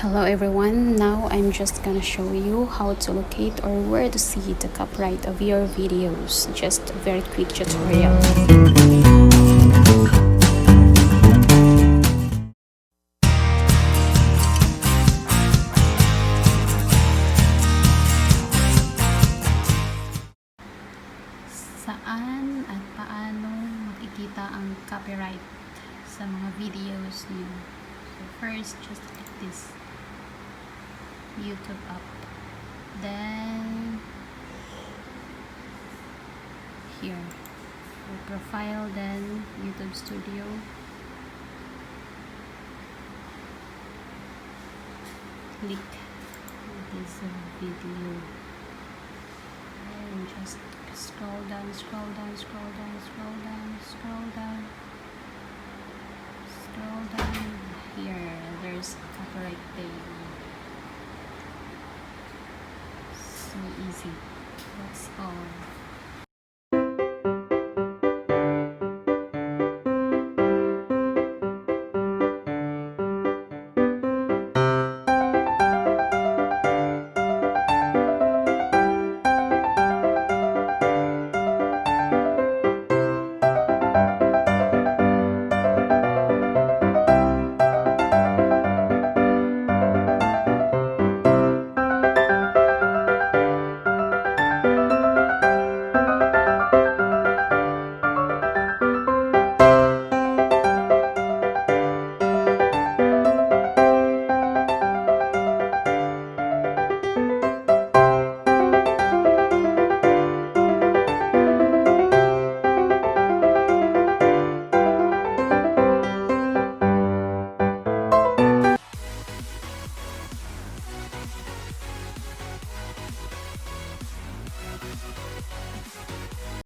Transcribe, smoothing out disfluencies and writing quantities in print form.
Hello everyone, now I'm just gonna show you how to locate or where to see the copyright of your videos. Just a very quick tutorial. Saan at paano makikita ang copyright sa mga videos niyo? So first, just click this YouTube app. Then here, your profile, then YouTube Studio. Click this video and just scroll down, scroll down, scroll down, scroll down, scroll down, scroll down. Here, there's copyright page. So easy. That's all.